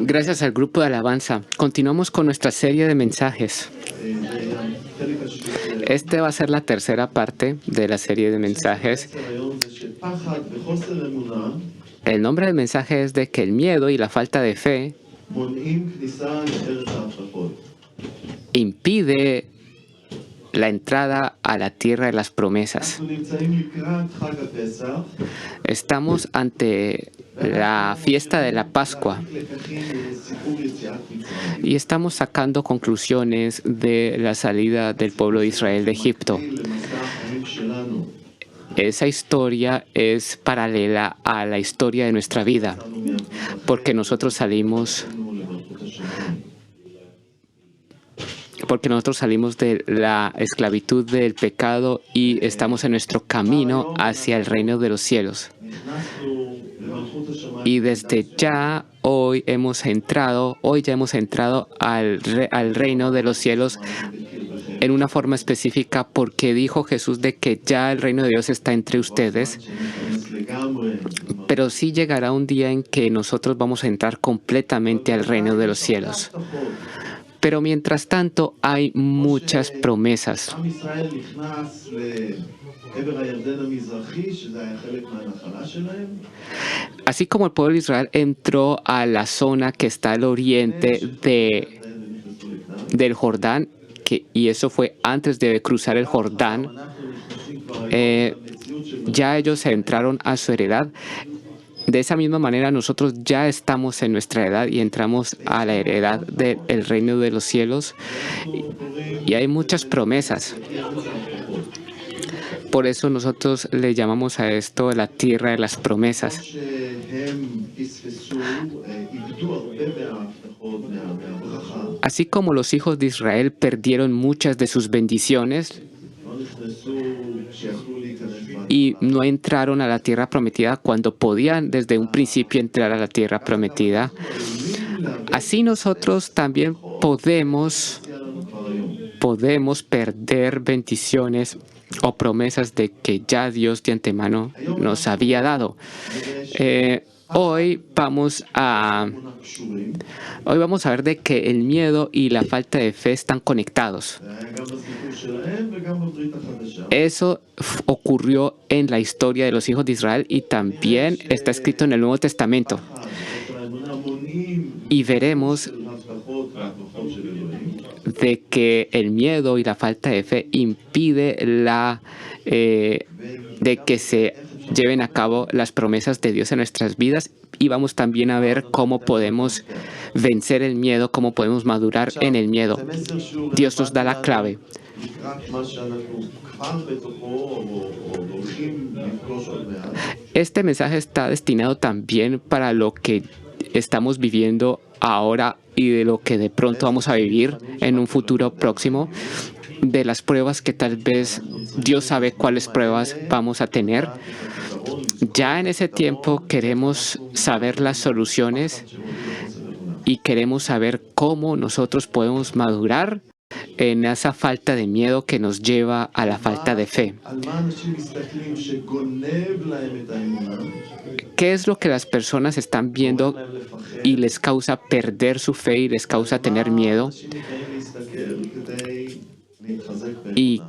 Gracias al grupo de alabanza, continuamos con nuestra serie de mensajes. Este va a ser la tercera parte de la serie de mensajes. El nombre del mensaje es de que el miedo y la falta de fe impide la entrada a la tierra de las promesas. Estamos ante la fiesta de la Pascua y estamos sacando conclusiones de la salida del pueblo de Israel de Egipto. Esa historia es paralela a la historia de nuestra vida, porque nosotros salimos de la esclavitud del pecado y estamos en nuestro camino hacia el reino de los cielos. Y desde ya, hoy ya hemos entrado al reino de los cielos en una forma específica, porque dijo Jesús de que ya el reino de Dios está entre ustedes. Pero sí llegará un día en que nosotros vamos a entrar completamente al reino de los cielos. Pero mientras tanto hay muchas promesas. Así como el pueblo de Israel entró a la zona que está al oriente del Jordán, y eso fue antes de cruzar el Jordán, ya ellos entraron a su heredad. De esa misma manera nosotros ya estamos en nuestra edad y entramos a la heredad del reino de los cielos, y hay muchas promesas. Por eso nosotros le llamamos a esto la tierra de las promesas. Así como los hijos de Israel perdieron muchas de sus bendiciones y no entraron a la tierra prometida cuando podían desde un principio entrar a la tierra prometida, así nosotros también podemos perder bendiciones o promesas de que ya Dios de antemano nos había dado. Hoy vamos a ver de que el miedo y la falta de fe están conectados. Eso ocurrió en la historia de los hijos de Israel y también está escrito en el Nuevo Testamento. Y veremos de que el miedo y la falta de fe impide de que se lleven a cabo las promesas de Dios en nuestras vidas, y vamos también a ver cómo podemos vencer el miedo, cómo podemos madurar en el miedo. Dios nos da la clave. Este mensaje está destinado también para lo que estamos viviendo ahora y de lo que de pronto vamos a vivir en un futuro próximo, de las pruebas que tal vez Dios sabe cuáles pruebas vamos a tener. Ya en ese tiempo queremos saber las soluciones y queremos saber cómo nosotros podemos madurar en esa falta de miedo que nos lleva a la falta de fe. ¿Qué es lo que las personas están viendo y les causa perder su fe y les causa tener miedo? ¿Y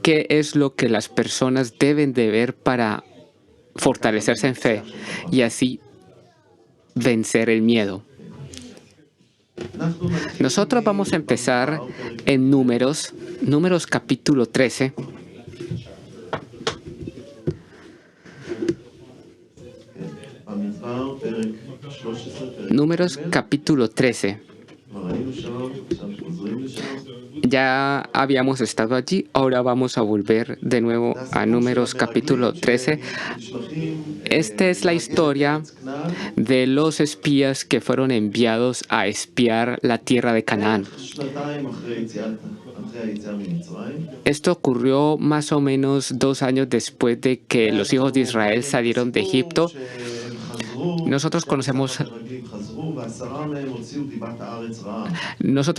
qué es lo que las personas deben de ver para fortalecerse en fe y así vencer el miedo? Nosotros vamos a empezar en Números capítulo 13. Números capítulo 13. Ya habíamos estado allí, ahora vamos a volver de nuevo a Números capítulo 13. Esta es la historia de los espías que fueron enviados a espiar la tierra de Canaán. Esto ocurrió más o menos 2 años después de que los hijos de Israel salieron de Egipto. Nosotros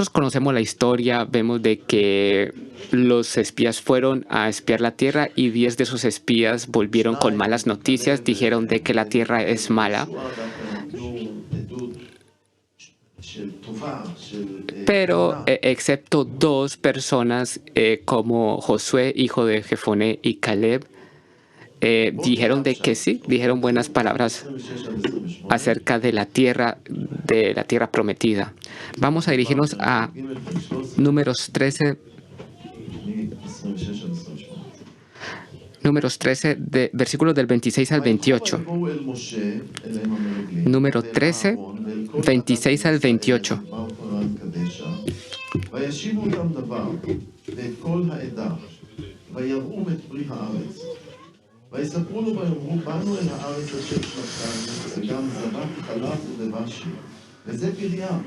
conocemos la historia, vemos de que los espías fueron a espiar la tierra y 10 de esos espías volvieron con malas noticias, dijeron de que la tierra es mala. Pero excepto 2 personas como Josué, hijo de Jefoné, y Caleb, dijeron de que sí, dijeron buenas palabras acerca de la tierra prometida. Vamos a dirigirnos a Números 13, versículos del 26 al 28. Número 13, 26 al 28. ויספרו לו ויאמרו באנו אל הארץ אשר שנתנו וגם זבת חלב ודבש וזה פריה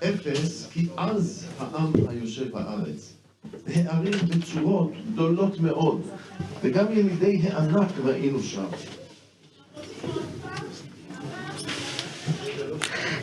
אפס כי אז העם היושב בארץ הערים בצורות גדולות מאוד וגם ילידי הענק ראינו שם.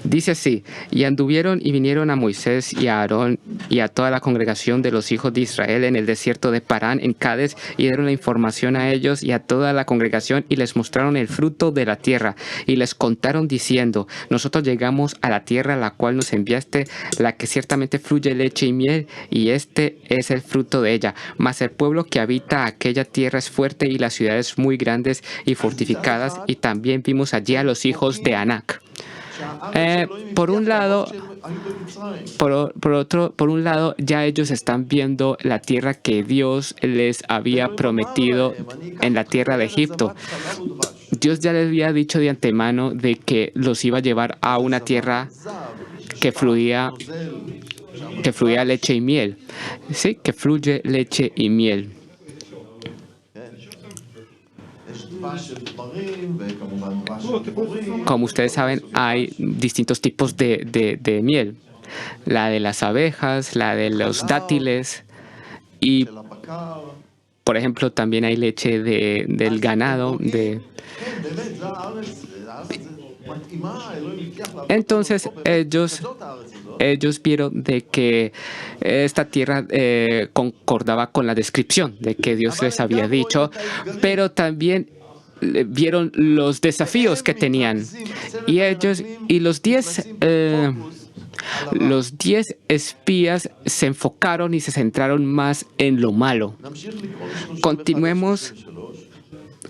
Dice así: y anduvieron y vinieron a Moisés y a Aarón y a toda la congregación de los hijos de Israel en el desierto de Parán, en Cades, y dieron la información a ellos y a toda la congregación, y les mostraron el fruto de la tierra, y les contaron diciendo: nosotros llegamos a la tierra a la cual nos enviaste, la que ciertamente fluye leche y miel, y este es el fruto de ella. Mas el pueblo que habita aquella tierra es fuerte, y las ciudades muy grandes y fortificadas, y también vimos allí a los hijos de Anac. Por un lado, ya ellos están viendo la tierra que Dios les había prometido en la tierra de Egipto. Dios ya les había dicho de antemano de que los iba a llevar a una tierra que fluía leche y miel. Sí, que fluye leche y miel. Como ustedes saben, hay distintos tipos de miel. La de las abejas, la de los dátiles y, por ejemplo, también hay leche del ganado. Entonces ellos vieron de que esta tierra concordaba con la descripción de que Dios les había dicho, pero también vieron los desafíos que tenían. Y los 10 espías se enfocaron y se centraron más en lo malo. Continuemos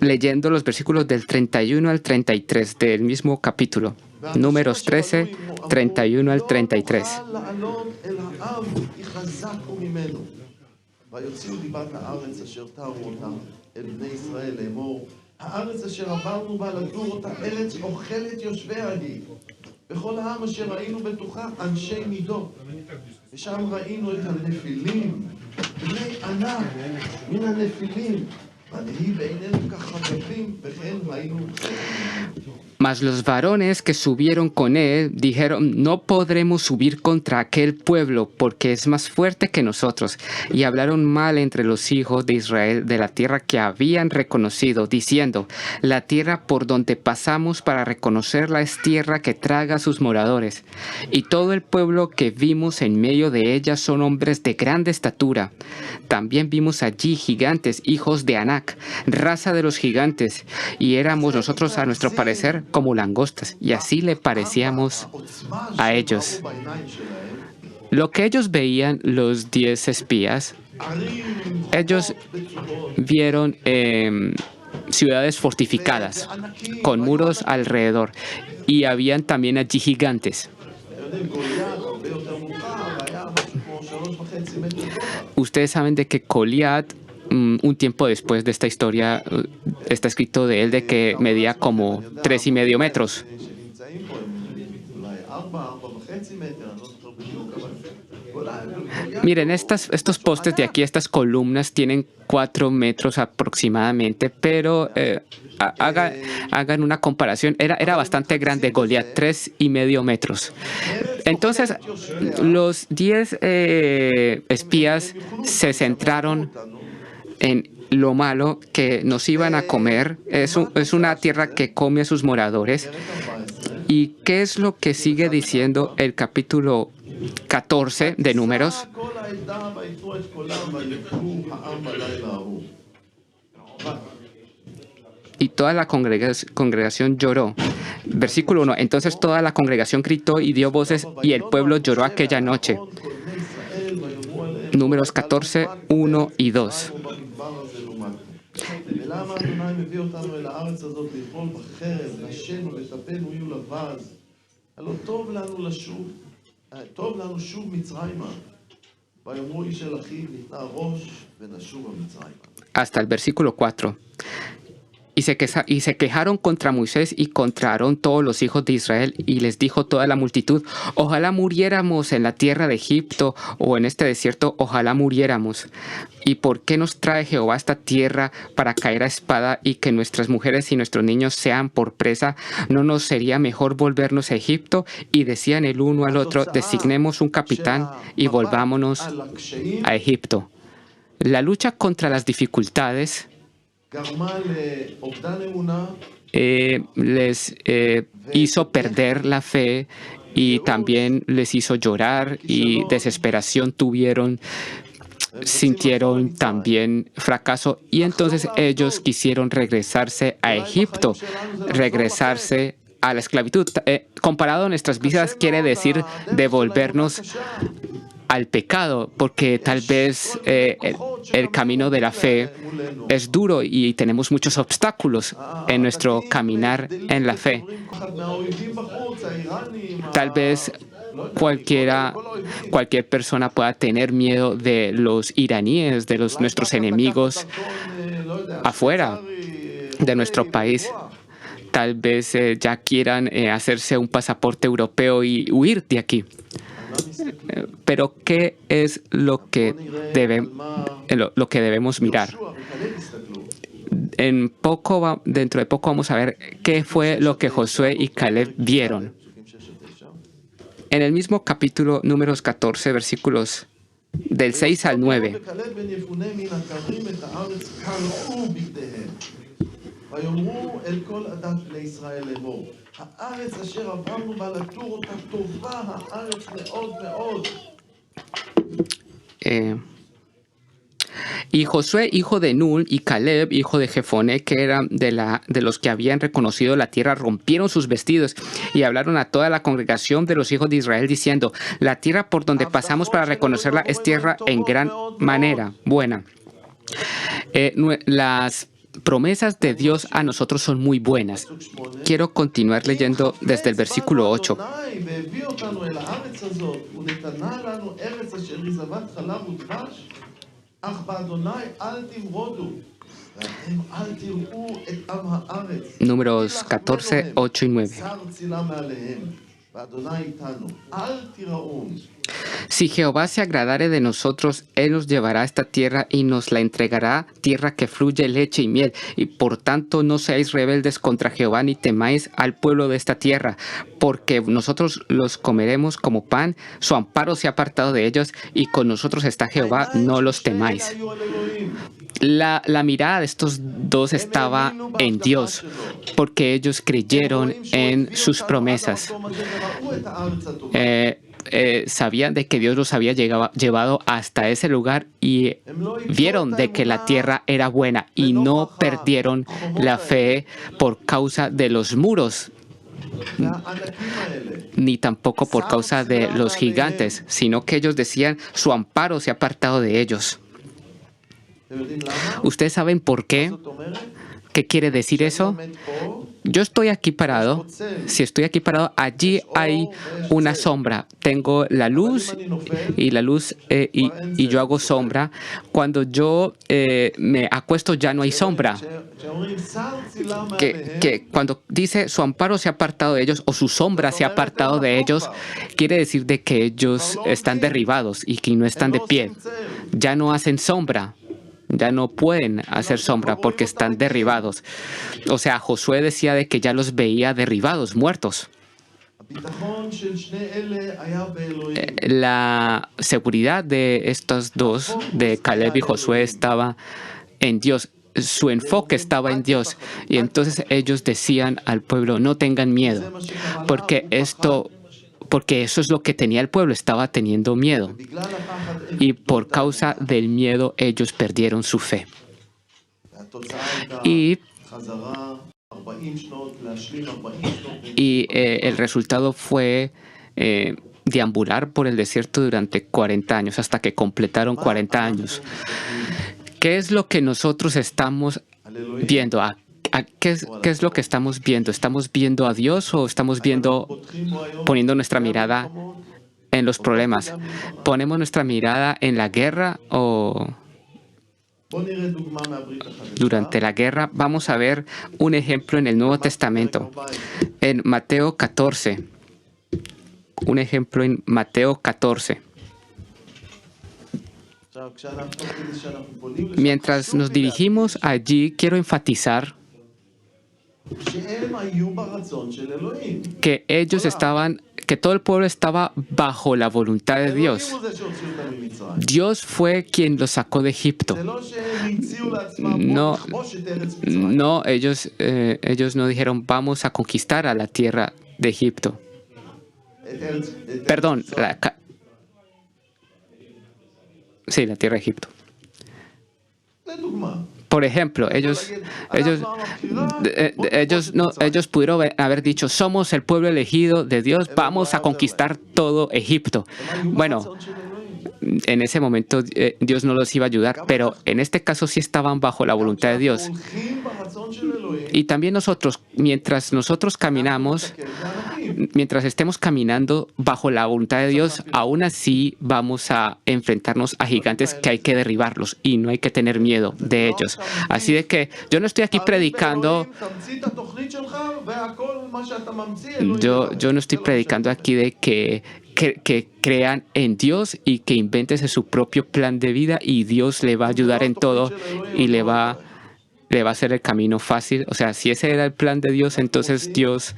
leyendo los versículos del 31 al 33 del mismo capítulo. Números 13, 31 al 33. הארץ אשר עברנו בה לגור אותה ארץ אוכלת יושביה היא וכל העם אשר ראינו בתוכה אנשי מידות ושם ראינו את הנפילים בני ענק מן הנפילים ונהי בעינינו כחגבים וכן ראינו. Mas los varones que subieron con él dijeron: no podremos subir contra aquel pueblo, porque es más fuerte que nosotros. Y hablaron mal entre los hijos de Israel de la tierra que habían reconocido, diciendo: la tierra por donde pasamos para reconocerla es tierra que traga a sus moradores. Y todo el pueblo que vimos en medio de ella son hombres de grande estatura. También vimos allí gigantes, hijos de Anac, raza de los gigantes, y éramos nosotros, a nuestro parecer, como langostas, y así le parecíamos a ellos. Lo que ellos veían, los 10 espías, ellos vieron ciudades fortificadas, con muros alrededor, y habían también allí gigantes. Ustedes saben de que Goliat, un tiempo después de esta historia, está escrito de él de que medía como 3,5 metros. Miren, estos postes de aquí, estas columnas, tienen 4 metros aproximadamente, pero hagan una comparación. Era bastante grande Goliat, 3,5 metros. Entonces, los 10 espías se centraron en lo malo que nos iban a comer. Es una tierra que come a sus moradores. ¿Y qué es lo que sigue diciendo el capítulo 14 de Números? Y toda la congregación lloró. Versículo 1. Entonces toda la congregación gritó y dio voces, y el pueblo lloró aquella noche. Números 14, 1 y 2. Hasta el versículo 4. Y se quejaron contra Moisés y contra Aarón todos los hijos de Israel, y les dijo toda la multitud: ojalá muriéramos en la tierra de Egipto, o en este desierto, ojalá muriéramos. ¿Y por qué nos trae Jehová a esta tierra para caer a espada y que nuestras mujeres y nuestros niños sean por presa? ¿No nos sería mejor volvernos a Egipto? Y decían el uno al otro: designemos un capitán y volvámonos a Egipto. La lucha contra las dificultades les hizo perder la fe, y también les hizo llorar, y desesperación tuvieron, sintieron también fracaso, y entonces ellos quisieron regresarse a Egipto, regresarse a la esclavitud. Comparado a nuestras vidas, quiere decir devolvernos al pecado, porque tal vez el camino de la fe es duro y tenemos muchos obstáculos en nuestro caminar en la fe. Tal vez cualquier persona pueda tener miedo de los iraníes, de nuestros enemigos afuera de nuestro país. Tal vez ya quieran hacerse un pasaporte europeo y huir de aquí. Pero ¿qué es lo que debemos mirar? Dentro de poco vamos a ver qué fue lo que Josué y Caleb vieron. En el mismo capítulo, Números 14, versículos del 6 al 9. Y Josué, hijo de Nun, y Caleb, hijo de Jefone, que eran de los que habían reconocido la tierra, rompieron sus vestidos y hablaron a toda la congregación de los hijos de Israel, diciendo: la tierra por donde pasamos para reconocerla es tierra en gran manera buena. Las promesas de Dios a nosotros son muy buenas. Quiero continuar leyendo desde el versículo 8. Números 14, 8 y 9. Si Jehová se agradare de nosotros, Él nos llevará a esta tierra y nos la entregará, tierra que fluye leche y miel. Y por tanto no seáis rebeldes contra Jehová, ni temáis al pueblo de esta tierra, porque nosotros los comeremos como pan. Su amparo se ha apartado de ellos, y con nosotros está Jehová, no los temáis. La mirada de estos dos estaba en Dios, porque ellos creyeron en sus promesas. Sabían de que Dios los había llevado hasta ese lugar, y vieron de que la tierra era buena, y no perdieron la fe por causa de los muros, ni tampoco por causa de los gigantes, sino que ellos decían: su amparo se ha apartado de ellos. ¿Ustedes saben por qué? ¿Qué quiere decir eso? Yo estoy aquí parado. Si estoy aquí parado, allí hay una sombra. Tengo la luz y y yo hago sombra. Cuando yo me acuesto, ya no hay sombra. Que cuando dice su amparo se ha apartado de ellos, o su sombra se ha apartado de ellos, quiere decir de que ellos están derribados y que no están de pie. Ya no hacen sombra. Ya no pueden hacer sombra porque están derribados. O sea, Josué decía de que ya los veía derribados, muertos. La seguridad de estos dos, de Caleb y Josué, estaba en Dios. Su enfoque estaba en Dios. Y entonces ellos decían al pueblo, no tengan miedo, porque eso es lo que tenía el pueblo, estaba teniendo miedo. Y por causa del miedo ellos perdieron su fe. Y el resultado fue deambular por el desierto durante 40 años, hasta que completaron 40 años. ¿Qué es lo que nosotros estamos viendo? ¿Qué es lo que estamos viendo? ¿Estamos viendo a Dios o estamos poniendo nuestra mirada en los problemas? ¿Ponemos nuestra mirada en la guerra o durante la guerra? Vamos a ver un ejemplo en el Nuevo Testamento, en Mateo 14. Un ejemplo en Mateo 14. Mientras nos dirigimos allí, quiero enfatizar que todo el pueblo estaba bajo la voluntad de Dios. Dios fue quien los sacó de Egipto. No, ellos no dijeron, vamos a conquistar a la tierra de Egipto. Perdón, la tierra de Egipto. Por ejemplo, ellos pudieron haber dicho, somos el pueblo elegido de Dios, vamos a conquistar todo Egipto. Bueno, en ese momento Dios no los iba a ayudar, pero en este caso sí estaban bajo la voluntad de Dios. Y también nosotros, mientras estemos caminando bajo la voluntad de Dios, aún así vamos a enfrentarnos a gigantes que hay que derribarlos y no hay que tener miedo de ellos. Así de que yo no estoy aquí predicando, yo no estoy predicando aquí de que crean en Dios y que inventes su propio plan de vida y Dios le va a ayudar en todo y le va a hacer el camino fácil. O sea, si ese era el plan de Dios, entonces Dios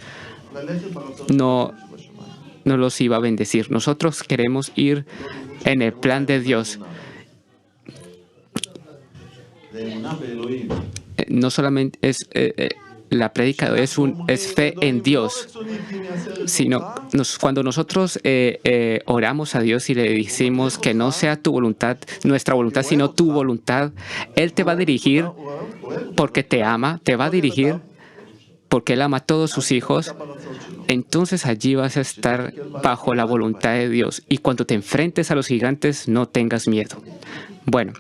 no los iba a bendecir. Nosotros queremos ir en el plan de Dios. No solamente es la prédica es fe en Dios, sino cuando nosotros oramos a Dios y le decimos que no sea tu voluntad, nuestra voluntad, sino tu voluntad, Él te va a dirigir porque te ama, te va a dirigir porque Él ama a todos sus hijos. Entonces allí vas a estar bajo la voluntad de Dios. Y cuando te enfrentes a los gigantes, no tengas miedo. Bueno,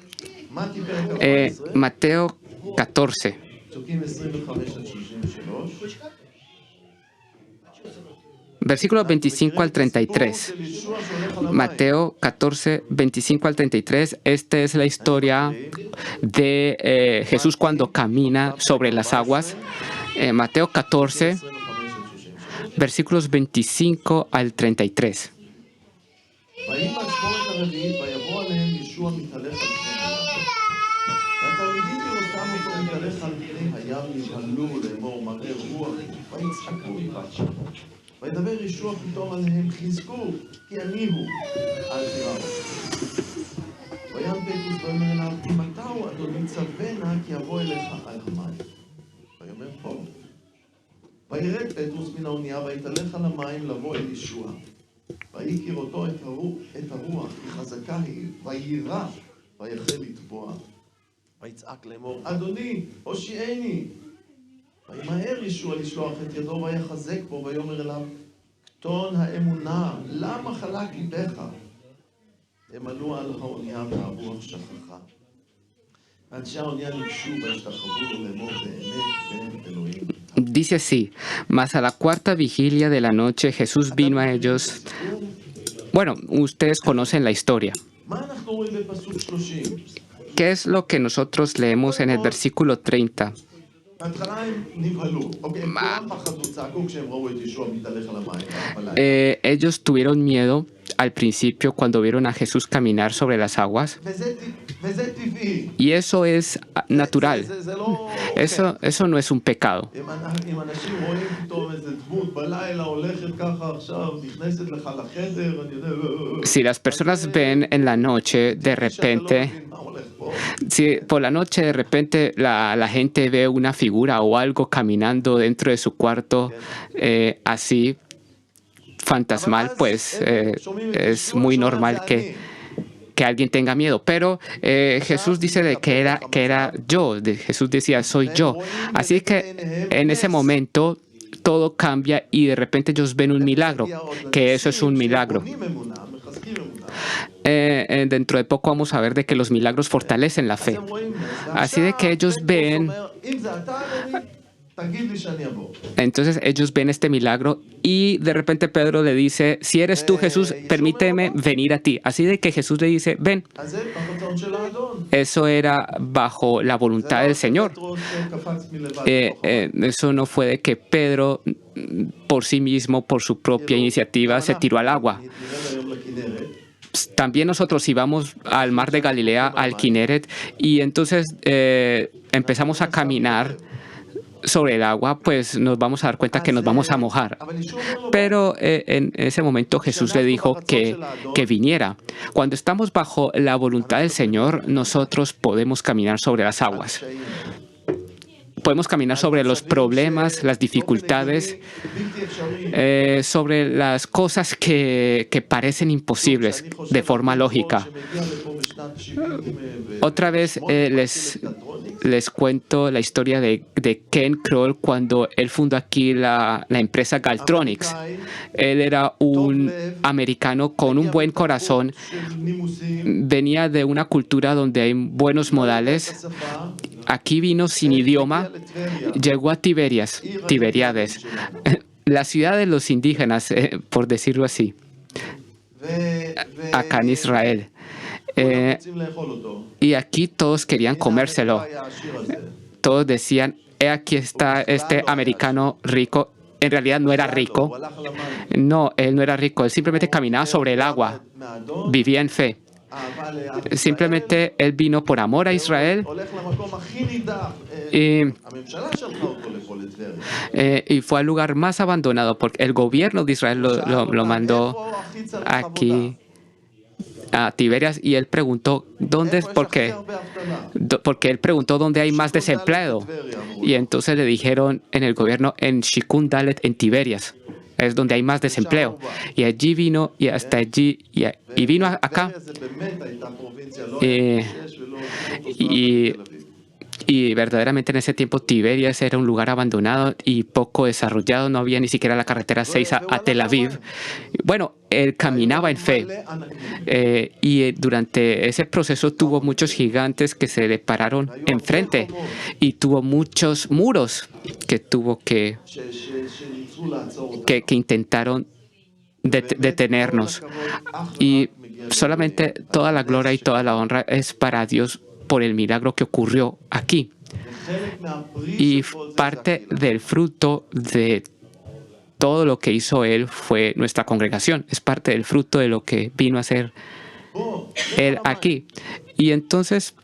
Mateo 14. Versículos 25 al 33. Mateo 14, 25 al 33. Esta es la historia de Jesús cuando camina sobre las aguas. Mateo 14, versículos 25 al 33. וידבר ישוע פתאום עליהם, חזקו, כי אני הוא, אל תיראו. ויען פטרוס ויאמר אליו, אם אתה הוא אדוני צווה כי יבוא אליך על המים. ויאמר פה. וירד פטרוס מן האונייה ויתהלך על המים לבוא אל ישוע. ויכיר אותו את הרוח, כי חזקה היא, ויירא, ויחל לטבוע. ויצעק לאמור, אדוני, הושיעני. וימהר ישוע לשלוח את ידו ויחזק בו ויאמר אליו, קטון האמונה, למה חלק ליבך? הם עלו על האונייה והרוח שככה. אנשי האונייה ניגשו והשתחוו לאמור באמת בן אלוהים. Dice así, mas a la cuarta vigilia de la noche Jesús vino a ellos. Bueno, ustedes conocen la historia. ¿Qué es lo que nosotros leemos en el versículo 30? Ellos tuvieron miedo al principio cuando vieron a Jesús caminar sobre las aguas. Y eso es natural. Eso no es un pecado. Si las personas ven en la noche de repente Si por la noche de repente la gente ve una figura o algo caminando dentro de su cuarto, así fantasmal, pues es muy normal que alguien tenga miedo. Pero Jesús dice de que era yo. Jesús decía, soy yo. Así que en ese momento todo cambia y de repente ellos ven un milagro, que eso es un milagro. Dentro de poco vamos a ver de que los milagros fortalecen la fe. Así de que ellos ven, entonces ellos ven este milagro y de repente Pedro le dice, si eres tú, Jesús, permíteme venir a ti. Así de que Jesús le dice, ven. Eso era bajo la voluntad del Señor. Eso no fue de que Pedro por sí mismo, por su propia iniciativa, se tiró al agua. También nosotros íbamos al mar de Galilea, al Kineret, y entonces empezamos a caminar sobre el agua, pues nos vamos a dar cuenta que nos vamos a mojar. Pero en ese momento Jesús le dijo que viniera. Cuando estamos bajo la voluntad del Señor, nosotros podemos caminar sobre las aguas. Podemos caminar sobre los problemas, las dificultades, sobre las cosas que parecen imposibles de forma lógica. Otra vez les cuento la historia de Ken Kroll cuando él fundó aquí la empresa Galtronics. Él era un americano con un buen corazón, venía de una cultura donde hay buenos modales. Aquí vino sin idioma, llegó a Tiberíades, la ciudad de los indígenas, por decirlo así, acá en Israel. Y aquí todos querían comérselo. Todos decían, aquí está este americano rico. En realidad no era rico. No, él no era rico. Él simplemente caminaba sobre el agua. Vivía en fe. Simplemente él vino por amor a Israel y fue al lugar más abandonado porque el gobierno de Israel lo mandó aquí a Tiberias y él preguntó ¿dónde? ¿Por qué? Porque él preguntó dónde hay más desempleo y entonces le dijeron en el gobierno en Shikun Dalet en Tiberias es donde hay más desempleo y allí vino y hasta allí y vino acá y verdaderamente en ese tiempo Tiberias era un lugar abandonado y poco desarrollado, no había ni siquiera la carretera 6 a Tel Aviv. Bueno, él caminaba en fe y durante ese proceso tuvo muchos gigantes que se le pararon enfrente y tuvo muchos muros que tuvo que intentaron detenernos. Y solamente toda la gloria y toda la honra es para Dios por el milagro que ocurrió aquí. Y parte del fruto de todo lo que hizo Él fue nuestra congregación. Es parte del fruto de lo que vino a hacer Él aquí. Y entonces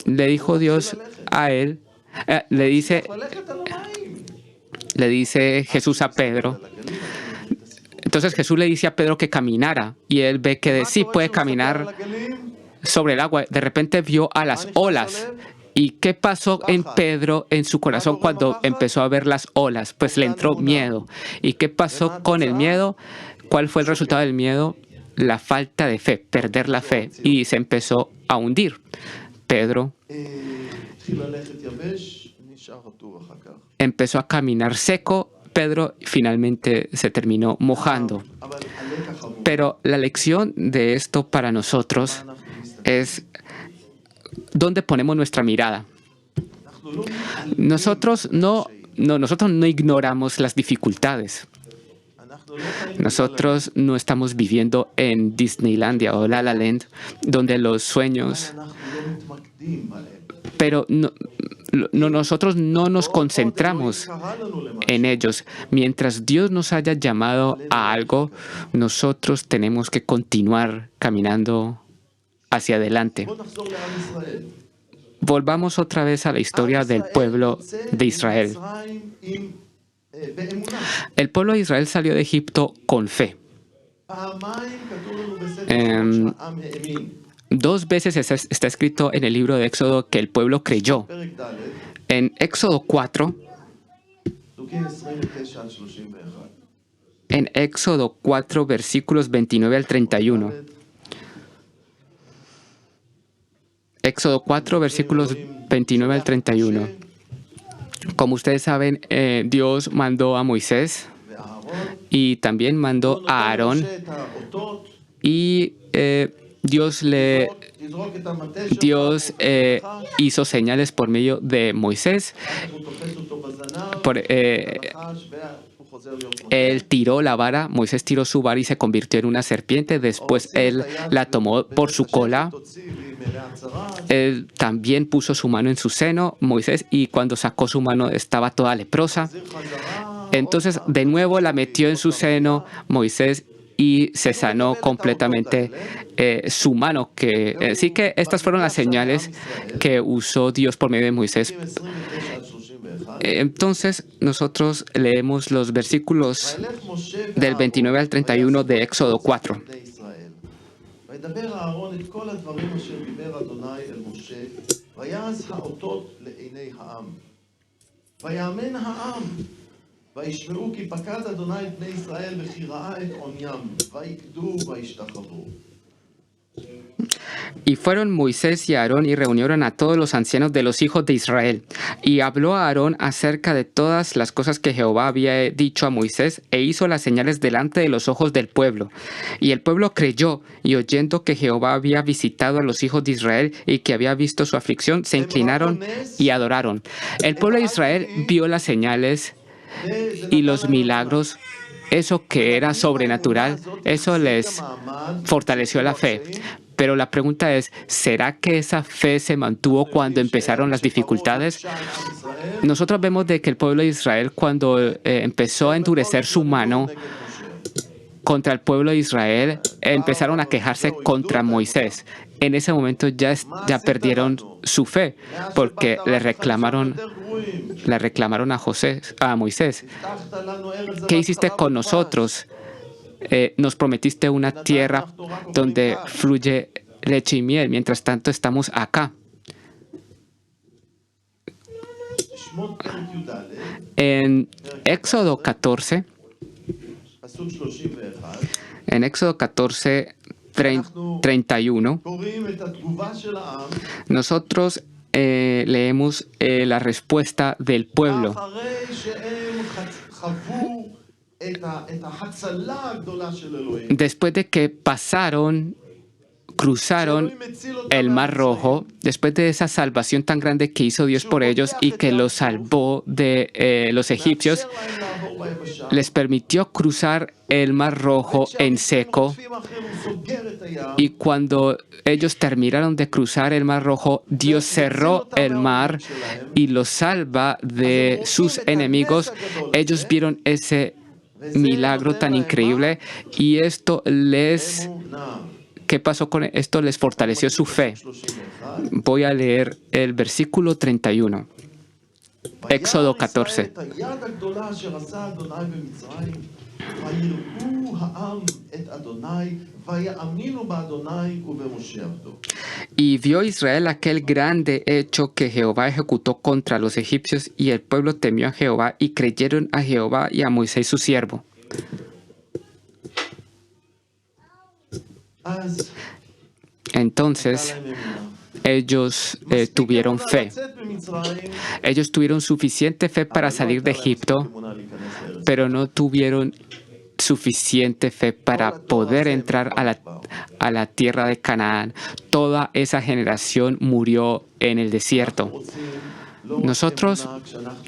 le dijo Dios a Él, le dice Jesús a Pedro. Entonces Jesús le dice a Pedro que caminara y él ve que sí puede caminar sobre el agua. De repente vio a las olas. ¿Y qué pasó en Pedro, en su corazón, cuando empezó a ver las olas? Pues le entró miedo. ¿Y qué pasó con el miedo? ¿Cuál fue el resultado del miedo? La falta de fe, perder la fe. Y se empezó a hundir. Pedro empezó a caminar seco. Pedro finalmente se terminó mojando. Pero la lección de esto para nosotros es ¿dónde ponemos nuestra mirada? Nosotros no ignoramos las dificultades. Nosotros no estamos viviendo en Disneylandia o La La Land, donde los sueños... Pero nosotros no nos concentramos en ellos. Mientras Dios nos haya llamado a algo, nosotros tenemos que continuar caminando hacia adelante. Volvamos otra vez a la historia del pueblo de Israel. El pueblo de Israel salió de Egipto con fe. 2 veces está escrito en el libro de Éxodo que el pueblo creyó. פרק ד', En Éxodo 4, פסוקים 29 עד 31. en Éxodo 4, versículos 29 al 31. Éxodo 4, versículos 29 al 31. Como ustedes saben, Dios mandó a Moisés ואהרון, y también mandó a Aarón, משה את האותות, y Dios תזרוק את המטה שלך, Dios hizo señales por medio de Moisés. אחר כך הוא תופס אותו בזנב, Por, הנחש, והוא חוזר להיות משה. él tiró la vara, Moisés tiró su vara y se convirtió en una serpiente. Después él la tomó por su cola. תוציא ממלאה צרה, Él también puso su mano en su seno, Moisés, y cuando sacó su mano estaba toda leprosa. תחזיר חזרה, Entonces de nuevo la metió en su seno Moisés y se sanó completamente su mano. Sí que estas fueron las señales que usó Dios por medio de Moisés. פסוקים 29 עד 31. Entonces nosotros leemos los versículos וילך משה del ואהרון, 29 al 31 de Éxodo 4. בני ישראל. וידבר אהרון את כל הדברים אשר דיבר אדוני אל משה, ויעש האותות לעיני העם. ויאמן העם, וישמעו כי פקד אדוני את בני ישראל וכי ראה את עוניים, ויקדו וישתחוו. Y fueron Moisés y Aarón y reunieron a todos los ancianos de los hijos de Israel. Y habló a Aarón acerca de todas las cosas que Jehová había dicho a Moisés, e hizo las señales delante de los ojos del pueblo. Y el pueblo creyó, y oyendo que Jehová había visitado a los hijos de Israel y que había visto su aflicción, se inclinaron y adoraron. El pueblo de Israel vio las señales y los milagros. Eso que era sobrenatural, eso les fortaleció la fe. Pero la pregunta es, ¿será que esa fe se mantuvo cuando empezaron las dificultades? Nosotros vemos de que el pueblo de Israel, cuando empezó a endurecer su mano contra el pueblo de Israel, empezaron a quejarse contra Moisés. En ese momento ya perdieron su fe, porque le reclamaron a Moisés. ¿Qué hiciste con nosotros? Nos prometiste una tierra donde fluye leche y miel, mientras tanto estamos acá. En Éxodo 14, פסוק 31, en Éxodo 14, 31, קוראים את התגובה של העם, nosotros leemos la respuesta del pueblo. אחרי שהם חוו את ההצלה הגדולה של אלוהים. Después de que cruzaron el Mar Rojo, después de esa salvación tan grande que hizo Dios por ellos y que los salvó de los egipcios, les permitió cruzar el Mar Rojo en seco. Y cuando ellos terminaron de cruzar el Mar Rojo, Dios cerró el mar y los salva de sus enemigos. Ellos vieron ese milagro tan increíble y esto les... ¿Qué pasó con esto? Les fortaleció su fe. Voy a leer el versículo 31. Éxodo 14. Y vio Israel aquel grande hecho que Jehová ejecutó contra los egipcios, y el pueblo temió a Jehová y creyeron a Jehová y a Moisés su siervo. Entonces ellos tuvieron fe. Ellos tuvieron suficiente fe para salir de Egipto, pero no tuvieron suficiente fe para poder entrar a la tierra de Canaán. Toda esa generación murió en el desierto. Nosotros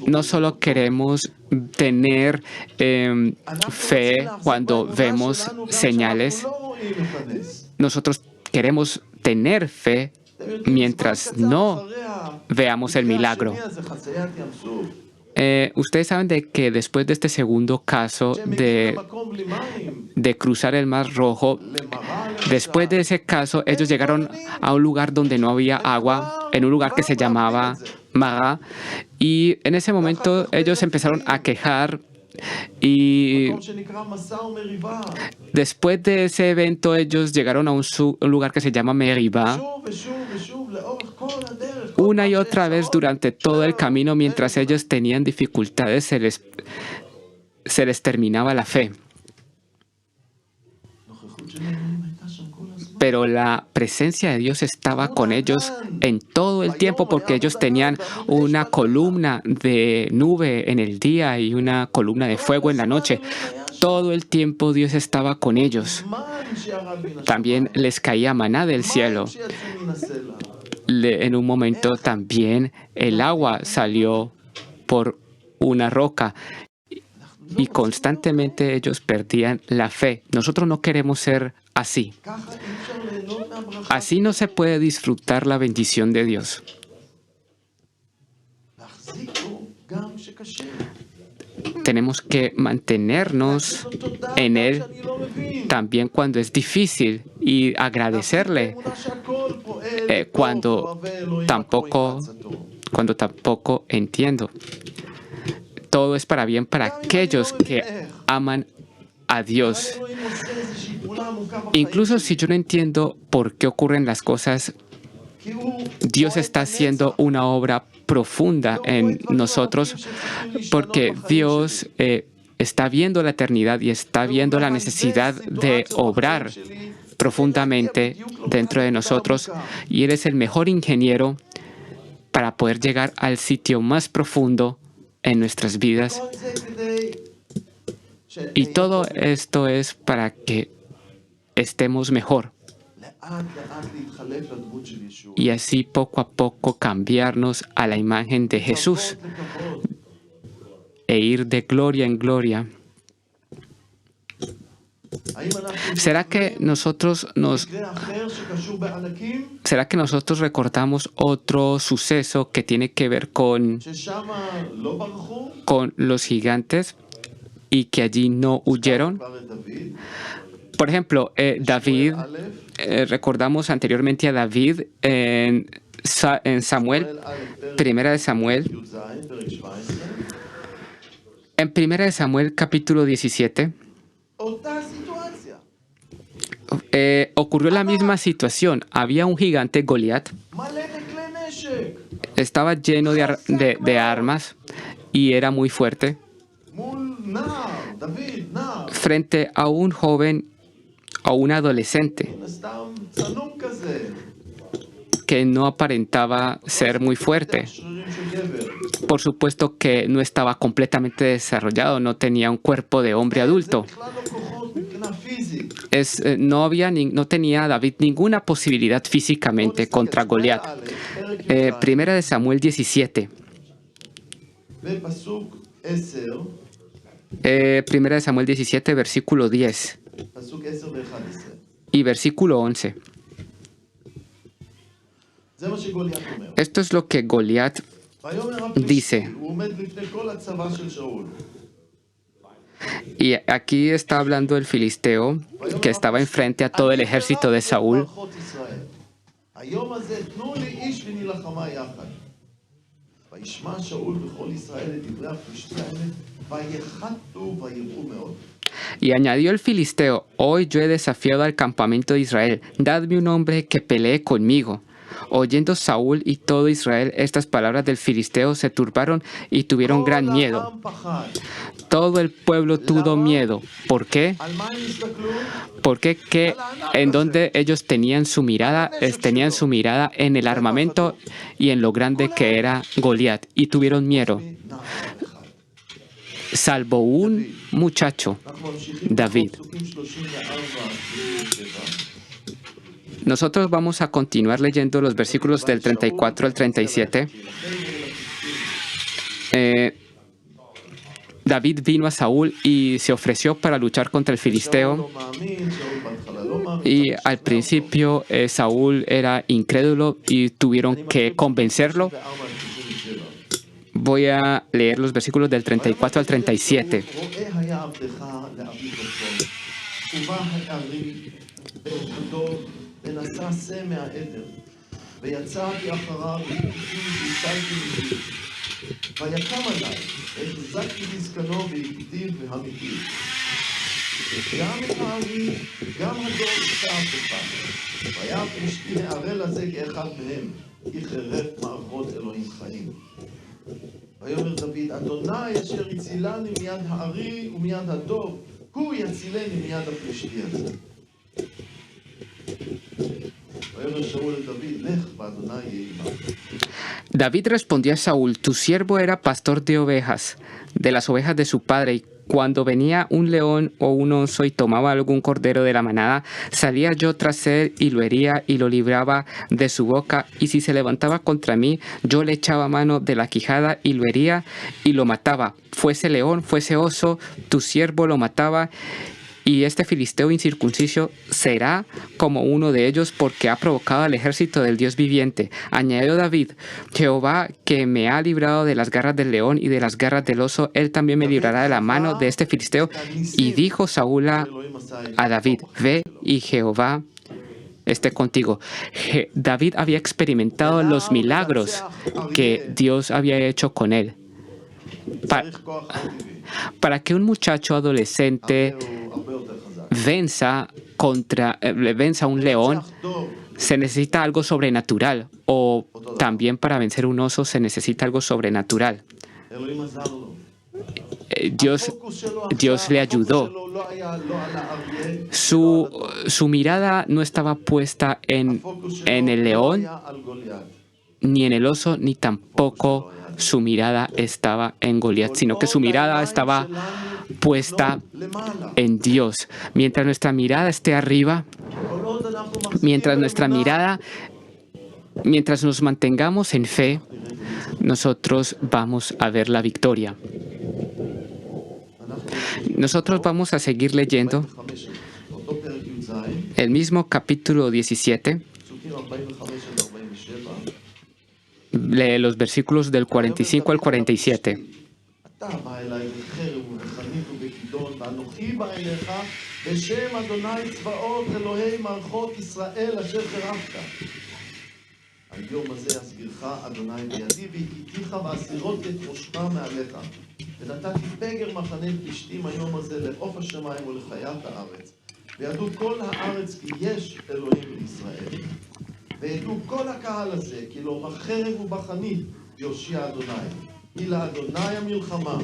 no solo queremos tener fe cuando vemos señales, nosotros queremos tener fe mientras no veamos el milagro. Ustedes saben de que después de este segundo caso de cruzar el Mar Rojo, después de ese caso ellos llegaron a un lugar donde no había agua, en un lugar que se llamaba Mará, y en ese momento ellos empezaron a quejar Y מקום שנקרא מסע ומריבה. después de ese evento, ellos llegaron a un lugar que se llama Meribá. שוב ושוב ושוב לאורך כל הדרך. כל Una פעם y otra שיש vez צרות, durante todo el זהו, camino, mientras אין ellos tenían dificultades, se les terminaba la fe. נוכחות של אלוהים הייתה שם כל הזמן. Pero la presencia de Dios estaba con ellos en todo el tiempo, porque ellos tenían una columna de nube en el día y una columna de fuego en la noche. Todo el tiempo Dios estaba con ellos. מן שירד מן También השמיים. les caía maná del cielo. מים שיצאו מן הסלע. En un momento también el agua salió por una roca y constantemente ellos perdían la fe. Nosotros no queremos ser así. ככה אי אפשר ליהנות מהברכה. Así no se puede disfrutar la bendición de Dios. להחזיק בו גם שקשה. Tenemos que mantenernos להגיד לו תודה en גם Él שאני לא מבין. también cuando es difícil y agradecerle אמונה שהכל פועל טוב cuando לאוהבי אלוהים tampoco, הקוראים לעצתו. cuando tampoco entiendo. Todo es para bien para aquellos que aman a Dios. אלוהים עושה איזושהי פעולה עמוקה בחיים Incluso שלי. si yo no entiendo por qué ocurren las cosas, כי הוא Dios רואה את está haciendo הנצח. una obra profunda en nosotros, porque Dios está viendo la eternidad y está viendo la necesidad de obrar profundamente dentro de nosotros, y Él es el mejor ingeniero para poder llegar al sitio más profundo en nuestras vidas. כל זה כדי Y todo esto es para que estemos mejor לאט לאט להתחלף לדמות של ישוע. y así poco a poco cambiarnos a la imagen de Jesús כבוד לכבוד. e ir de gloria en gloria. האם אנחנו ¿Será que nosotros מקרה אחר שקשור בענקים, recordamos otro suceso que tiene que ver ששם לא ברחו? con los gigantes y que allí no huyeron? כבר את דוד, Por ejemplo, David, א', recordamos anteriormente a David en Samuel, שמואל א', פרק Primera de Samuel, י"ז, פרק 17, en Primera de Samuel capítulo 17, אותה סיטואציה. ocurrió la misma situación. Había un gigante, Goliat, מלא בכלי נשק, estaba lleno de armas y era muy fuerte, מול נער, דוד, נער, frente a un joven o un adolescente מן הסתם צנום כזה, que no aparentaba ser muy fuerte. שרירים של גבר. Por supuesto que no estaba completamente desarrollado, no tenía un cuerpo de hombre זה adulto. בכלל לא כוחות מבחינה פיזית. No tenía David ninguna posibilidad físicamente contra Goliat. Primera de Samuel 17. בפסוק 10, Primera de Samuel 17, versículo 10 פסוק 10 ו-11. y versículo 11. זה מה שגוליית אומר. Esto es lo que Goliat ויאמר הפלישתי, dice. הוא עומד לפני כל הצבא של שאול. Y aquí está hablando el filisteo que estaba enfrente a todo el ejército de Saúl. מערכות ישראל. היום הזה תנו לי איש ונלחמה יחד. וישמע שאול וכל ישראל את דברי הפלישתים האלה, ויחתו ויראו מאוד. Y añadió el filisteo: hoy yo he desafiado al campamento de Israel, dadme un hombre que pelee conmigo. Oyendo Saúl y todo Israel estas palabras del filisteo, se turbaron y tuvieron gran כל miedo. העם פחד. Todo el pueblo tuvo miedo. ¿Por qué? על מה הם הסתכלו? Porque en donde ellos tenían su mirada en el armamento y en lo grande que era Goliat, y tuvieron miedo, נער אחד. salvo un muchacho, אנחנו ממשיכים דוד. בפסוקים 34-37. Nosotros vamos a continuar leyendo los versículos del 34 al 37. David vino a Saúl y se ofreció para luchar contra el filisteo. Y al principio Saúl era incrédulo y tuvieron que convencerlo. Voy a leer los versículos del 34 al 37. ונשא שא מהעדר, ויצאתי אחריו, והצלתי מפי. ויקם עליי, החזקתי בזקנו והגדיל והמיטיב. גם הארי, גם הדור שאף אחד. והיה פלישתי הערל הזה כאחד מהם, כי חרף מערכות אלוהים חיים. ויאמר דוד, אדוני אשר הצילני מיד הארי ומיד הדוב, הוא יצילני מיד הפלישתי הזה. ויאמר שאול לדוד, לך ואדוני יהיה עמך. David respondió a Saúl: tu siervo era pastor de ovejas, de las ovejas de su padre, y cuando venía un león o un oso y tomaba algún cordero de la manada, salía yo tras él y lo hería y lo libraba de su boca, y si se levantaba contra mí, yo le echaba mano de la quijada y lo hería y lo mataba. Fuese león, fuese oso, tu siervo lo mataba. Y este filisteo incircunciso será como uno de ellos, porque ha provocado al ejército del Dios viviente. Añadió David: Jehová, que me ha librado de las garras del león y de las garras del oso, él también me librará de la mano de este filisteo. Y dijo Saúl a David: ve y Jehová esté contigo. David había experimentado los milagros que Dios había hecho con él. Para que un muchacho adolescente venza a un león, se necesita algo sobrenatural, o también para vencer un oso se necesita algo sobrenatural. Dios le ayudó. Su mirada no estaba puesta en el león, ni en el oso, ni tampoco su mirada estaba en Goliat, sino que su mirada estaba puesta en Dios. Mientras nuestra mirada esté arriba, mientras nos mantengamos en fe, nosotros vamos a ver la victoria. Nosotros vamos a seguir leyendo el mismo capítulo 17. Lee los versículos del 45 al 47. היום הזה אסגירך אדוני בידי והכיתיך ואסירות את ראשך מעליך ונתתי פגר מחנה פלישתים היום הזה לעוף השמיים ולחיית הארץ וידעו כל הארץ כי יש אלוהים לישראל וידעו כל הקהל הזה כי לא בחרב ובחנית יושיע אדוני כי לאדוני המלחמה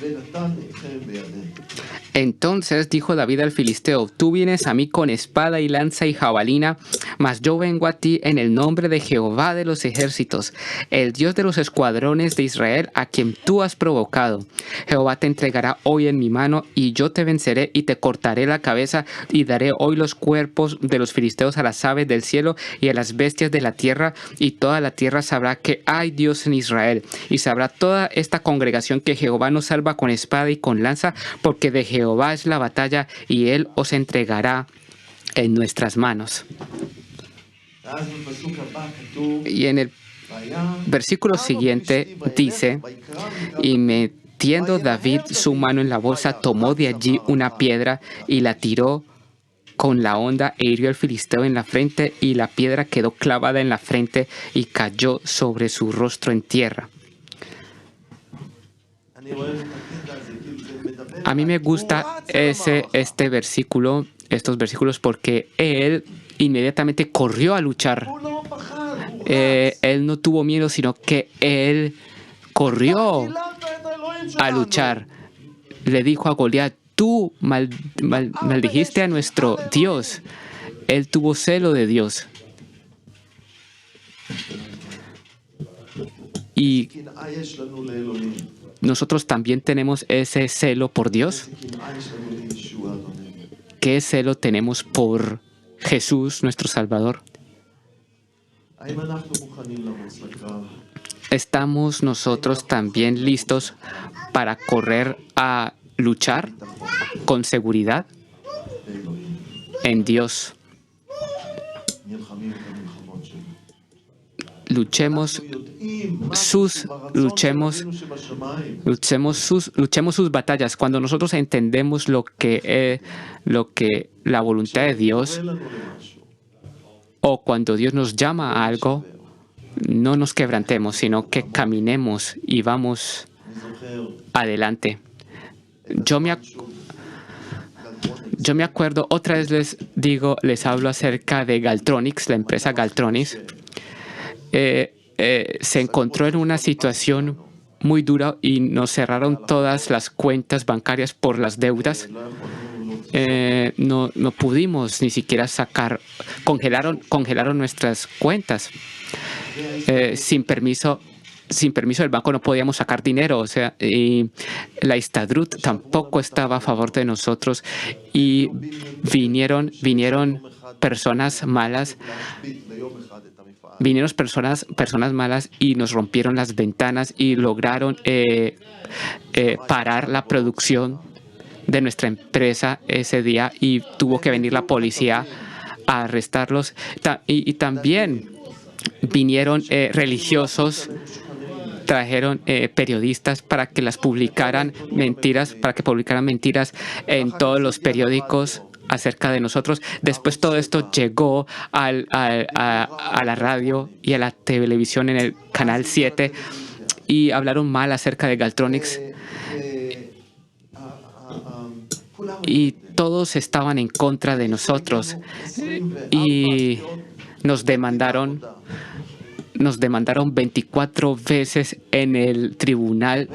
ונתן אתכם בידינו. Entonces dijo David al filisteo: tú vienes a mí con espada y lanza y jabalina, mas yo vengo a ti en el nombre de Jehová de los ejércitos, el Dios de los escuadrones de Israel, a quien tú has provocado. Jehová te entregará hoy en mi mano, y yo te venceré y te cortaré la cabeza, y daré hoy los cuerpos de los filisteos a las aves del cielo y a las bestias de la tierra, y toda la tierra sabrá que hay Dios en Israel, y sabrá toda esta congregación que Jehová nos salva con espada y con lanza, porque de Jehová es la batalla y él os entregará en nuestras manos. Y en el versículo siguiente dice: y metiendo David su mano en la bolsa, tomó de allí una piedra y la tiró con la honda e hirió al filisteo en la frente, y la piedra quedó clavada en la frente y cayó sobre su rostro en tierra. A mí me gusta estos versículos, porque él inmediatamente corrió a luchar. Él no tuvo miedo, sino que él corrió a luchar. Le dijo a Goliat: tú maldijiste a nuestro Dios. Él tuvo celo de Dios. Y nosotros también tenemos ese celo por Dios. ¿Qué celo tenemos por Jesús, nuestro Salvador? ¿Estamos nosotros también listos para correr a luchar con seguridad en Dios? Luchemos sus batallas. Cuando nosotros entendemos lo que la voluntad de Dios, o cuando Dios nos llama a algo, no nos quebrantemos, sino que caminemos y vamos adelante. Yo me acuerdo, otra vez les hablo acerca de Galtronics, la empresa Galtronics. Se encontró en una situación muy dura y nos cerraron todas las cuentas bancarias por las deudas. No pudimos ni siquiera congelaron nuestras cuentas. Sin permiso del banco no podíamos sacar dinero, o sea, y la Histadrut tampoco estaba a favor de nosotros y vinieron personas malas. Vinieron personas malas y nos rompieron las ventanas y lograron parar la producción de nuestra empresa ese día y tuvo que venir la policía a arrestarlos. Y también vinieron religiosos, trajeron periodistas para que publicaran mentiras en todos los periódicos acerca de nosotros. Después todo esto llegó a la radio y a la televisión en el Canal 7 y hablaron mal acerca de Galtronics. Y todos estaban en contra de nosotros y nos demandaron 24 veces en el tribunal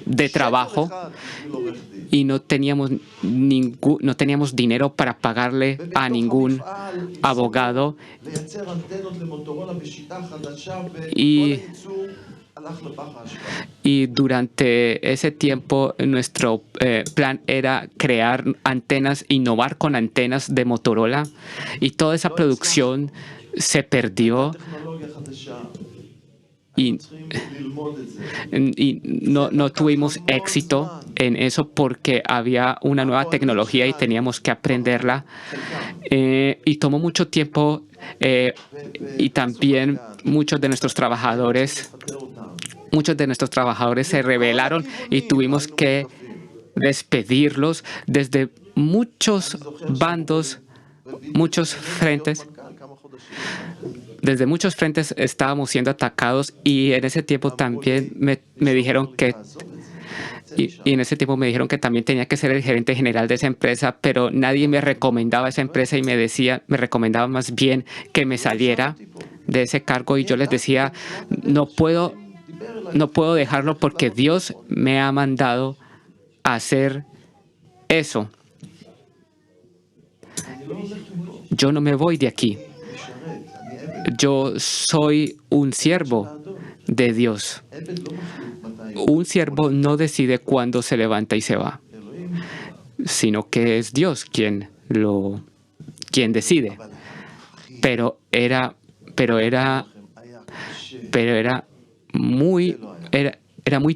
de trabajo y no teníamos dinero para pagarle a ningún abogado. Y durante ese tiempo nuestro plan era crear antenas, innovar con antenas de Motorola, y toda esa producción se perdió y no tuvimos éxito en eso porque había una nueva tecnología y teníamos que aprenderla, y tomó mucho tiempo, y también muchos de nuestros trabajadores se rebelaron y tuvimos que despedirlos desde muchos bandos, muchos frentes. Desde muchos frentes estábamos siendo atacados y en ese tiempo también me dijeron que también tenía que ser el gerente general de esa empresa, pero nadie me recomendaba esa empresa y me recomendaba más bien que me saliera de ese cargo, y yo les decía, no puedo dejarlo porque Dios me ha mandado a hacer eso. Yo no me voy de aquí. Yo soy un siervo de Dios. Un siervo no decide cuándo se levanta y se va, sino que es Dios quien decide. Pero era muy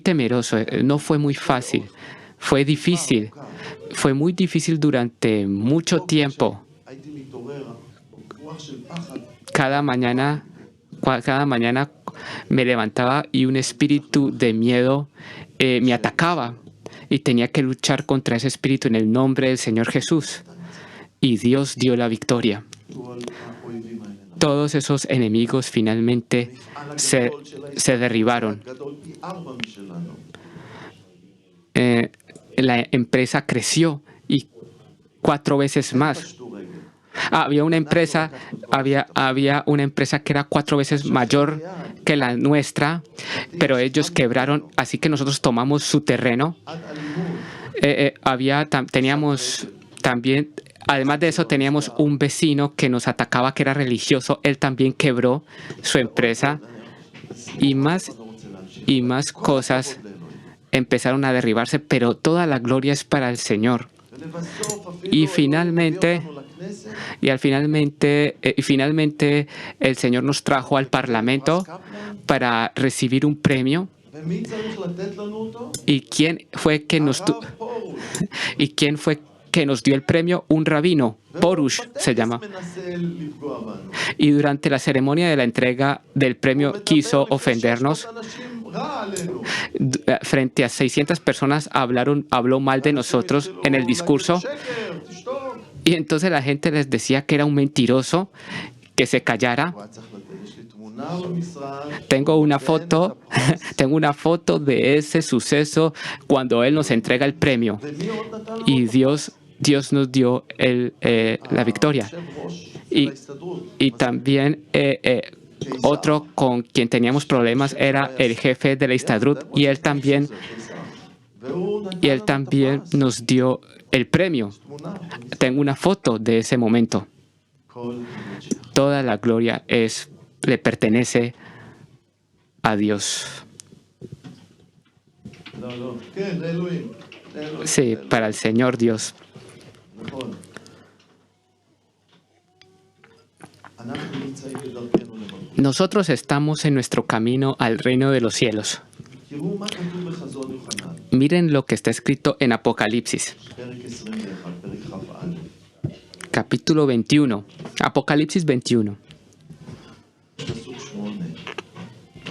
temeroso. No fue muy fácil. Fue difícil. Fue muy difícil durante mucho tiempo. Cada mañana me levantaba y un espíritu de miedo me atacaba y tenía que luchar contra ese espíritu en el nombre del Señor Jesús. Y Dios dio la victoria. Todos esos enemigos finalmente se derribaron. La empresa creció y 4 veces más. Había una empresa que era 4 veces mayor que la nuestra, pero ellos quebraron, así que nosotros tomamos su terreno. Además de eso, teníamos un vecino que nos atacaba, que era religioso. Él también quebró su empresa y más cosas empezaron a derribarse, pero toda la gloria es para el Señor. Y finalmente el Señor nos trajo al Parlamento para recibir un premio. ¿Y quién fue que nos dio el premio? Un rabino, Porush se llama. Y durante la ceremonia de la entrega del premio quiso ofendernos. Frente a 600 personas habló mal de nosotros en el discurso. Y entonces la gente les decía que era un mentiroso, que se callara. Tengo una foto de ese suceso cuando Él nos entrega el premio. Y Dios nos dio la victoria. Y también otro con quien teníamos problemas era el jefe de la Histadrut, y él también nos dio el premio. Tengo una foto de ese momento. Toda la gloria le pertenece a Dios. Sí, para el Señor Dios. Nosotros estamos en nuestro camino al reino de los cielos. Miren lo que está escrito en Apocalipsis. Capítulo 21. Apocalipsis 21.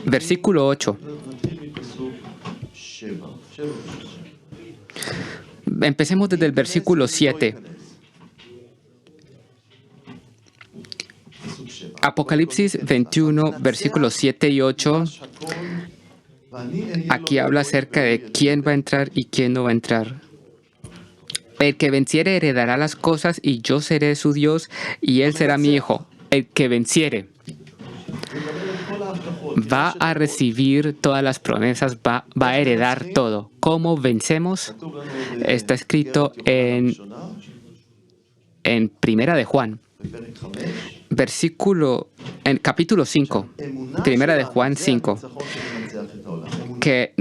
Versículo 8. Empecemos desde el versículo 7. Apocalipsis 21, versículos 7 y 8. Aquí habla acerca de quién va a entrar y quién no va a entrar. El que venciere heredará las cosas, y yo seré su Dios, y él será mi hijo. El que venciere va a recibir todas las promesas, va a heredar todo. ¿Cómo vencemos? Está escrito en Primera de Juan, en capítulo 5, Primera de Juan 5, que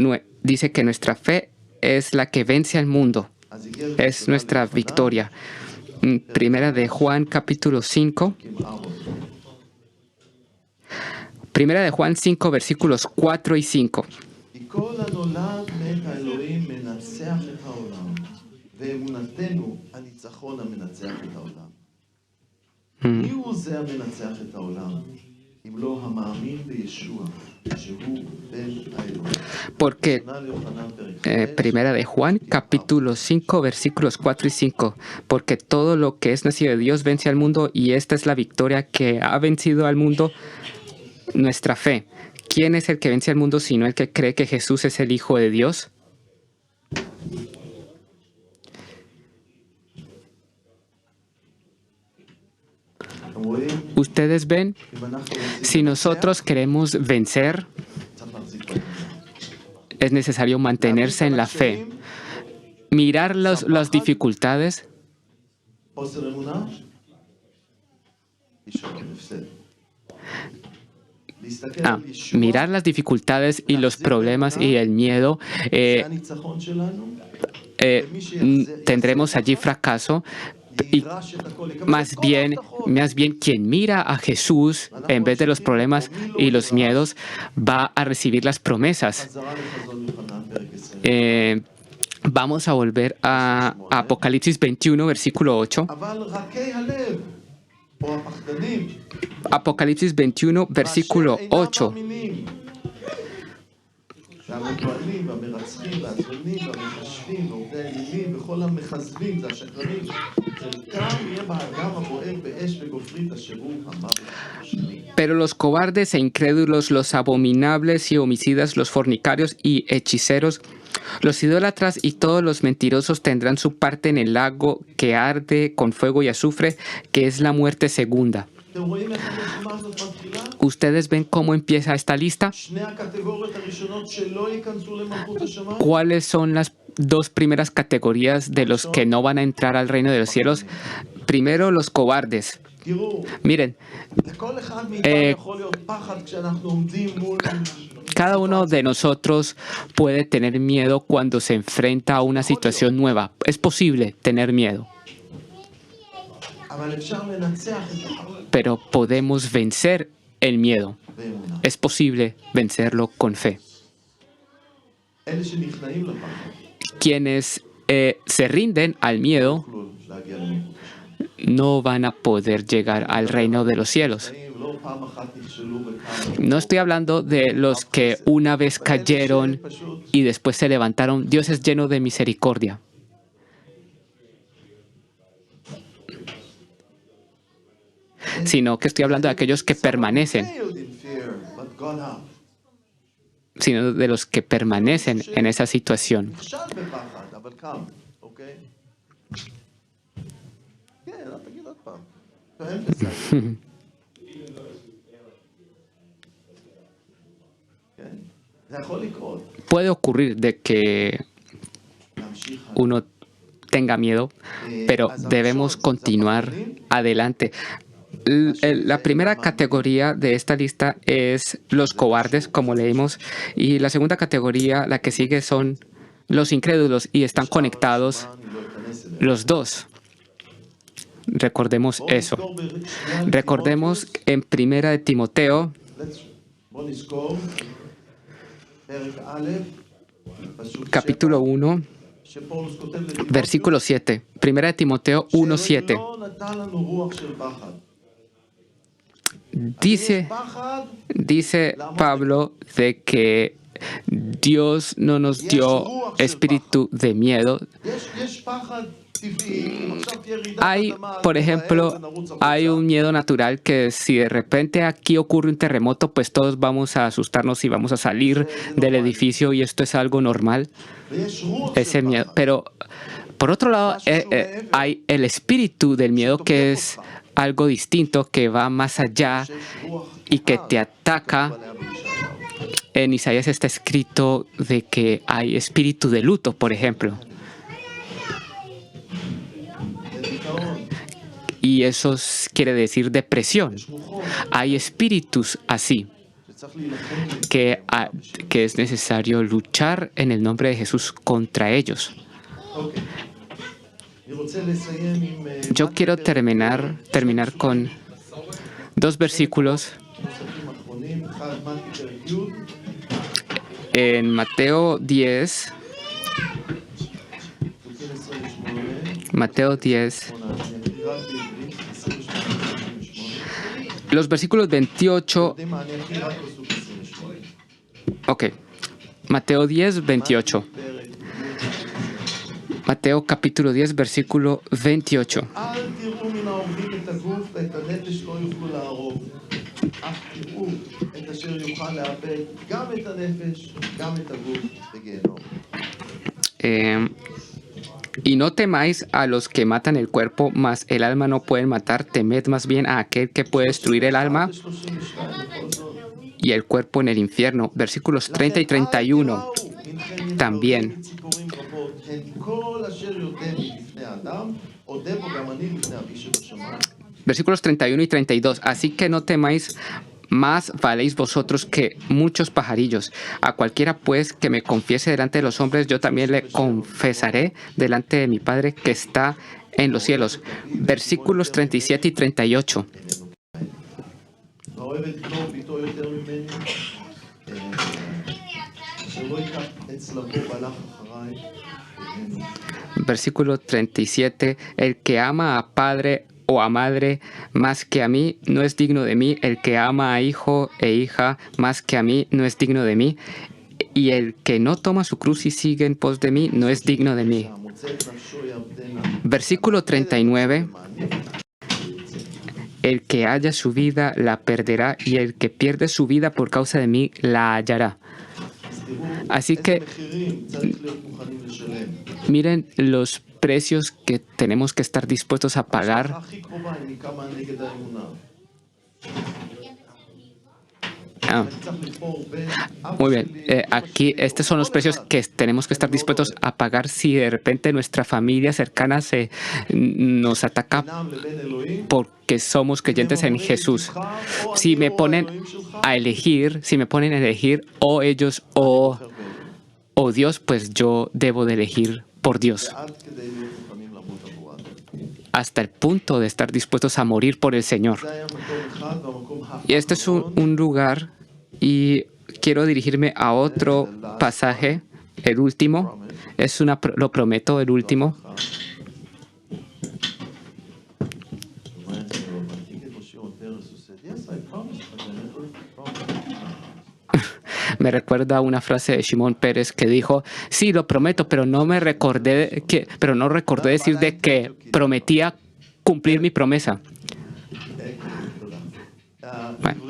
dice que nuestra fe es la que vence al mundo, es nuestra victoria. Primera de Juan capítulo 5, Primera de Juan 5, versículos 4 y 5. Porque Primera de Juan, capítulo 5, versículos 4 y 5. Porque todo lo que es nacido de Dios vence al mundo, y esta es la victoria que ha vencido al mundo, nuestra fe. ¿Quién es el que vence al mundo sino el que cree que Jesús es el Hijo de Dios? Ustedes ven, si nosotros queremos vencer, es necesario mantenerse en la fe. Mirar las dificultades. Mirar las dificultades y los problemas y el miedo, tendremos allí fracaso. Y más bien quien mira a Jesús en vez de los problemas y los miedos va a recibir las promesas. Vamos a volver a Apocalipsis 21, versículo 8. Apocalipsis 21, versículo 8. Pero los cobardes e incrédulos, los abominables y homicidas, los fornicarios y hechiceros, los idólatras y todos los mentirosos tendrán su parte en el lago que arde con fuego y azufre, que es la muerte segunda. ¿Ustedes ven cómo empieza esta lista? ¿Cuáles son las dos primeras categorías de los que no van a entrar al reino de los cielos? Primero, los cobardes. Miren, cada uno de nosotros puede tener miedo cuando se enfrenta a una situación nueva. Es posible tener miedo, pero podemos vencer el miedo. Es posible vencerlo con fe. Quienes se rinden al miedo no van a poder llegar al reino de los cielos. No estoy hablando de los que una vez cayeron y después se levantaron. Dios es lleno de misericordia. Sino que estoy hablando de aquellos que permanecen. gone up. sino de los que permanecen en esa situación. נכשל בפחד, אבל קם, אוקיי? כן, לא תגיד עוד פעם. באמצע. כן? זה יכול לקרות. Puede ocurrir de que להמשיך הלאה. uno tenga miedo, pero debemos continuar adelante. La primera categoría de esta lista es los cobardes, como leímos, y la segunda categoría, la que sigue, son los incrédulos, y están conectados אני לא אכנס אליה. los dos. Recordemos eso. Recordemos en Primera de Timoteo, בוא נזכור, פרק א', פסוק capítulo 1, שפאולוס כותב לטימותאוס, versículo 7. Primera de Timoteo 1:7. שלא נתן לנו רוח של פחד. Dice, פחד, dice Pablo de que Dios no nos dio espíritu de miedo. יש פחד טבעי, אם עכשיו תהיה רעידת Hay, אדמה, por אז ejemplo, מהר ונרוץ hay החוצה. un miedo natural que si de repente aquí ocurre un terremoto, pues todos vamos a asustarnos y vamos a salir del edificio, y esto es algo normal, ויש רוח ese של miedo. פחד. Pero por otro lado, hay el espíritu del miedo, que es algo distinto, que va más allá שיש רוח y que te כתוב ataca. עליה בישעיהו. En Isaías está escrito de que hay espíritu de luto, por ejemplo, זה דיכאון, y eso quiere decir depresión. יש רוחות Hay espíritus así שצריך להילחם. que es necesario luchar en el nombre de Jesús contra ellos. אוקיי. אני רוצה לסיים עם... Yo quiero terminar con dos versículos נוספים אחרונים, אחד מתי פרק י', en Mateo 10, פסוקים 28, Mateo 10, אני אקריא רק בעברית, 28. los versículos 28, יודעים מה, אני אקריא רק פסוק 28. ok, Mateo 10, 28. פרק י'. Mateo capítulo 10, versículo 28. אל תראו מן ההורגים את הגוף ואת הנפש לא יוכלו להרוג. אך תראו את אשר יוכל לאבד גם את הנפש, גם את הגוף בגיהנום. Y no temáis a los que matan el cuerpo, mas el alma no pueden matar. Temed más bien a aquel que puede destruir el alma 32 בכל זאת. y el cuerpo en el infierno. Versículos 30 y 31. también. Versículos 31 y 32. Así que no temáis, más valéis vosotros que muchos pajarillos. A cualquiera pues que me confiese delante de los hombres, yo también le confesaré delante de mi Padre que está en los cielos. Versículos 37 y 38. Versículo 37. El que ama a padre o a madre más que a mí no es digno de mí. El que ama a hijo e hija más que a mí no es digno de mí. Y el que no toma su cruz y sigue en pos de mí no es digno de mí. Versículo 39. El que halla su vida la perderá, y el que pierde su vida por causa de mí la hallará. Así que miren los precios que tenemos que estar dispuestos a pagar. Muy bien, aquí estos son los precios que tenemos que estar dispuestos a pagar si de repente nuestra familia cercana nos ataca porque somos creyentes en Jesús. Si me ponen a elegir, o ellos o Dios, pues yo debo de elegir por Dios, hasta el punto de estar dispuestos a morir por el Señor. Y este es un lugar, y quiero dirigirme a otro pasaje, el último. Lo prometo, el último. Me recuerda una frase de Shimon Peres que dijo: sí, lo prometo, pero no recordé decir de que prometía cumplir mi promesa. Bueno,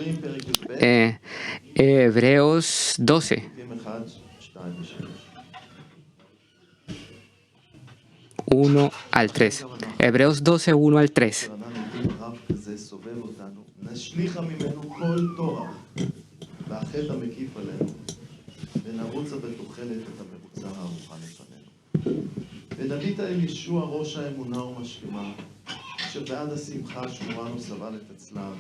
Hebreos 12. פרקים 1, 2 ו-3. 1 al 3. Hebreos 12, 1 al 3. ענן רב כזה סובב אותנו, נשליכה ממנו כל טורח, והחטא המקיף עלינו, ונרוצה בתוחלת את המרוצה הארוכה לפנינו. ונביט אל ישוע ראש האמונה ומשכימה, אשר בעד השמחה שמורנו סבל את הצלב,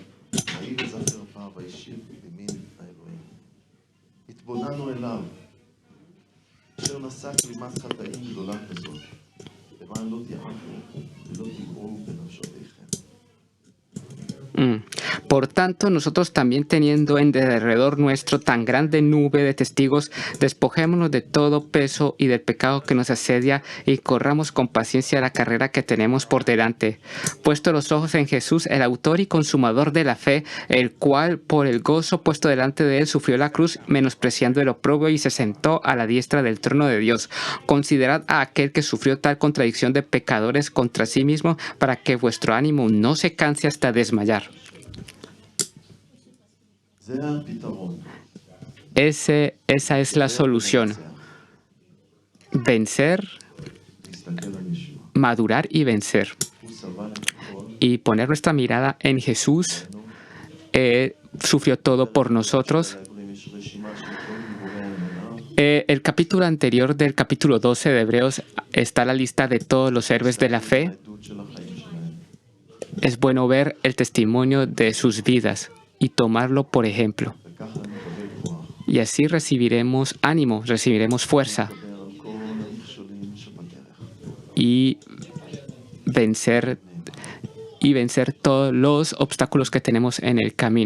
ויהי לזכר פר וישיר בימין האלוהים. התבוננו אליו, אשר נשא כלימת חטאים גדולה כזאת, למען לא תיעפו ולא תגעו בנפשותיכם. Por tanto, nosotros también teniendo en derredor nuestro tan grande nube de testigos, despojémonos de todo peso y del pecado que nos asedia y corramos con paciencia la carrera que tenemos por delante. Puesto los ojos en Jesús, el autor y consumador de la fe, el cual por el gozo puesto delante de él sufrió la cruz, menospreciando el oprobio y se sentó a la diestra del trono de Dios. Considerad a aquel que sufrió tal contradicción de pecadores contra sí mismo, para que vuestro ánimo no se canse hasta desmayar. זה הפתרון. Esa es la solución. Vencer, להסתכל על ישוע. madurar y vencer. הוא סבל את הכל, Y poner nuestra mirada en Jesús. Sufrió todo por nosotros. לעברים יש רשימה של כל דיבורי האמונה, El capítulo anterior del capítulo 12 de Hebreos está la lista de todos los héroes de la fe. העדות של החיים שלהם. Es bueno ver el testimonio de sus vidas y tomarlo por ejemplo. וככה נקבל כוח, Y así recibiremos ánimo, recibiremos fuerza לדבר על כל המכשולים שבדרך. y vencer todos los obstáculos que tenemos en el camino.